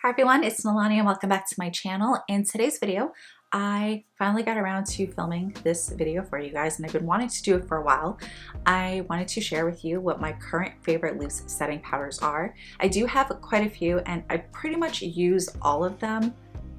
Hi everyone, it's Nalanie and welcome back to my channel. In today's video, I finally got around to filming this video for you guys and I've been wanting to do it for a while. I wanted to share with you what my current favorite loose setting powders are. I do have quite a few and I pretty much use all of them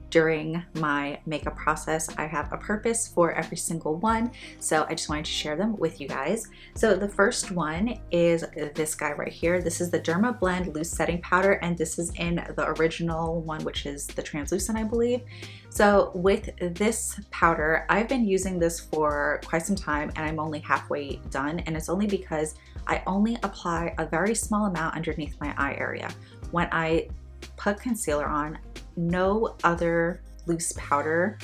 during my makeup process. I have a purpose for every single one, so I just wanted to share them with you guys. So the first one is this guy right here. This is the Dermablend Loose Setting Powder, and this is in the original one, which is the translucent, I believe. So with this powder, I've been using this for quite some time and I'm only halfway done, and it's only because I only apply a very small amount underneath my eye area. When I put concealer on, no other loose powder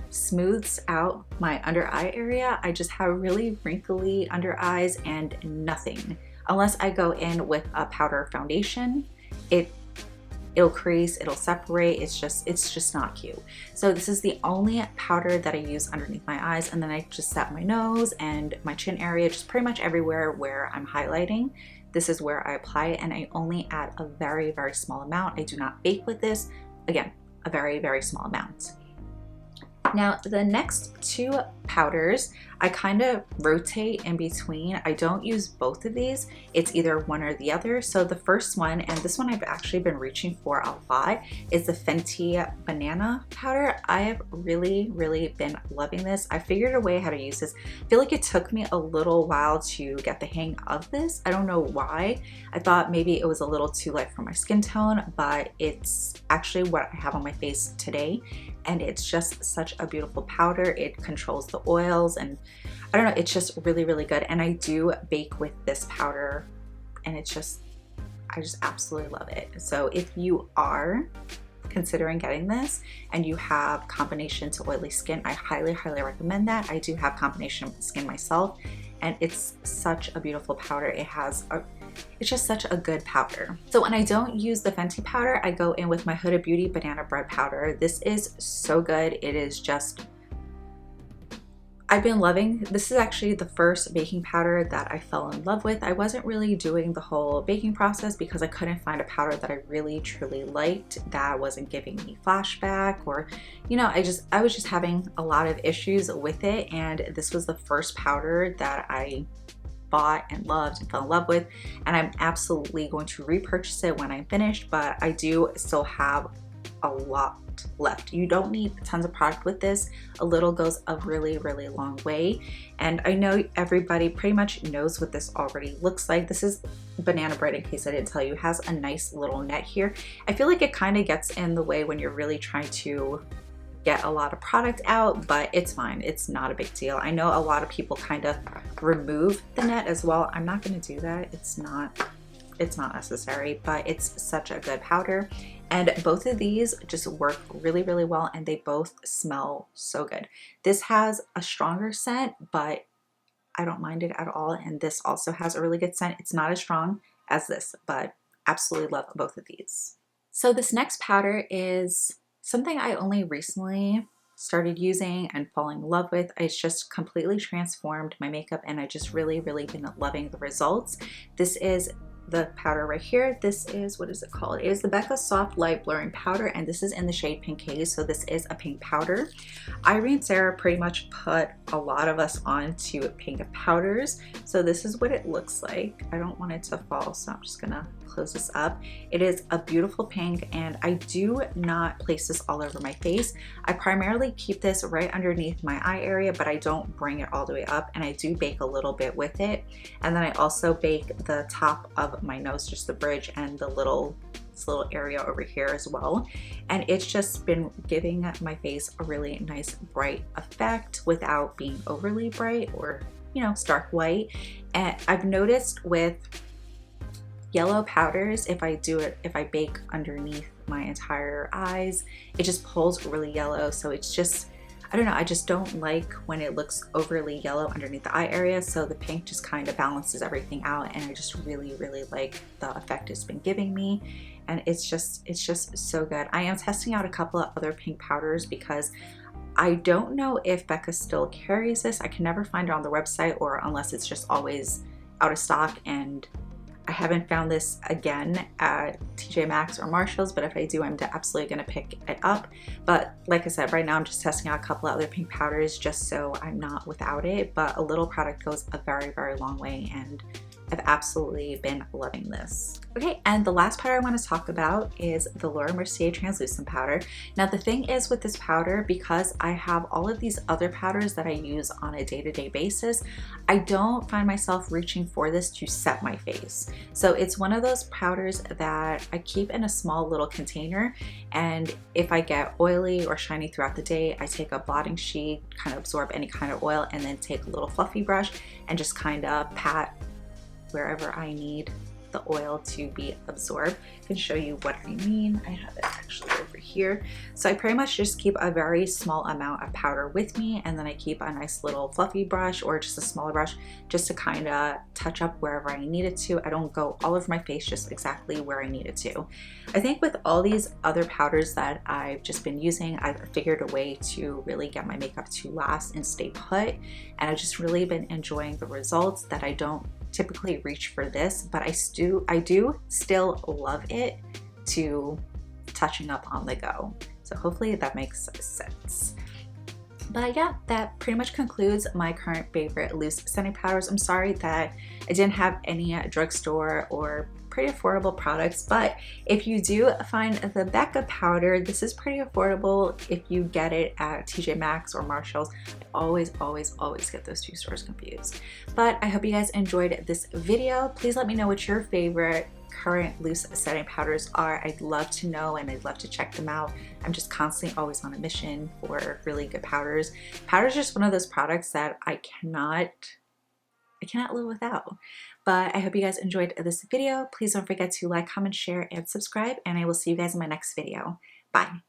smooths out my under eye area. I just have really wrinkly under eyes and nothing. Unless I go in with a powder foundation, it'll crease, it'll separate, it's just not cute. So this is the only powder that I use underneath my eyes, and then I just set my nose and my chin area, just pretty much everywhere where I'm highlighting. This is where I apply it, and I only add a very, very small amount. I do not bake with this. Again, a very, very small amount. Now, the next two powders, I kind of rotate in between. I don't use both of these. It's either one or the other. So the first one, and this one I've actually been reaching for a lot, is the Fenty Banana Powder. I have really, really been loving this. I figured a way how to use this. I feel like it took me a little while to get the hang of this. I don't know why. I thought maybe it was a little too light for my skin tone, but it's actually what I have on my face today. And it's just such a beautiful powder. It controls the oils, and I don't know, it's just really, really good. And I do bake with this powder, and I just absolutely love it. So if you are considering getting this and you have combination to oily skin, I highly, highly recommend that. I do have combination skin myself, and it's such a beautiful powder. It's just such a good powder. So when I don't use the Fenty powder, I go in with my HudaBeauty Banana Bread powder. This is so good. It is just, I've been loving, this is actually the first baking powder that I fell in love with. I wasn't really doing the whole baking process because I couldn't find a powder that I really truly liked that wasn't giving me flashback, or, you know, I was just having a lot of issues with it, and this was the first powder that I bought and loved and fell in love with, and I'm absolutely going to repurchase it when I'm finished, but I do still have a lot left. You don't need tons of product with this. A little goes a really, really long way, and I know everybody pretty much knows what this already looks like. This is Banana Bread, in case I didn't tell you. It has a nice little net here. I feel like it kind of gets in the way when you're really trying to get a lot of product out, but it's fine. It's not a big deal. I know a lot of people kind of remove the net as well. I'm not going to do that. It's not necessary, but it's such a good powder. And both of these just work really, really well, and they both smell so good. This has a stronger scent, but I don't mind it at all. And this also has a really good scent. It's not as strong as this, but absolutely love both of these. So this next powder is something I only recently started using and falling in love with. It's just completely transformed my makeup, and I just really, really been loving the results. This is the powder right here. This is, what is it called? It is the Becca Soft Light Blurring Powder, and this is in the shade Pink Haze, so this is a pink powder. Irene and Sarah pretty much put a lot of us onto pink powders, so this is what it looks like. I don't want it to fall, so I'm just gonna close this up. It is a beautiful pink, and I do not place this all over my face. I primarily keep this right underneath my eye area, but I don't bring it all the way up, and I do bake a little bit with it. And then I also bake the top of my nose, just the bridge, and this little area over here as well. And it's just been giving my face a really nice bright effect without being overly bright or, you know, stark white. And I've noticed with yellow powders, if I bake underneath my entire eyes, it just pulls really yellow. So it's just, I don't know, I just don't like when it looks overly yellow underneath the eye area. So the pink just kind of balances everything out, and I just really, really like the effect it's been giving me. And it's just so good. I am testing out a couple of other pink powders because I don't know if Becca still carries this. I can never find it on the website, or unless it's just always out of stock, and I haven't found this again at TJ Maxx or Marshalls, but if I do, I'm absolutely going to pick it up. But like I said, right now I'm just testing out a couple of other pink powders just so I'm not without it. But a little product goes a very, very long way, and I've absolutely been loving this. Okay, and the last powder I want to talk about is the Laura Mercier Translucent Powder. Now the thing is with this powder, because I have all of these other powders that I use on a day-to-day basis, I don't find myself reaching for this to set my face. So it's one of those powders that I keep in a small little container, and if I get oily or shiny throughout the day, I take a blotting sheet, kind of absorb any kind of oil, and then take a little fluffy brush and just kind of pat wherever I need the oil to be absorbed. I can show you what I mean. I have it actually over here. So I pretty much just keep a very small amount of powder with me, and then I keep a nice little fluffy brush or just a smaller brush just to kind of touch up wherever I need it to. I don't go all over my face, just exactly where I need it to. I think with all these other powders that I've just been using, I've figured a way to really get my makeup to last and stay put, and I've just really been enjoying the results that I don't typically reach for this, but I do still love it to touching up on the go. So hopefully that makes sense. But yeah, that pretty much concludes my current favorite loose setting powders. I'm sorry that I didn't have any drugstore or pretty affordable products, but if you do find the Becca powder, this is pretty affordable if you get it at TJ Maxx or Marshalls. I always get those two stores confused. But I hope you guys enjoyed this video. Please let me know what your favorite current loose setting powders are. I'd love to know, and I'd love to check them out. I'm just constantly always on a mission for really good powders. Powder is just one of those products that I cannot live without. But I hope you guys enjoyed this video. Please don't forget to like, comment, share, and subscribe, and I will see you guys in my next video. Bye.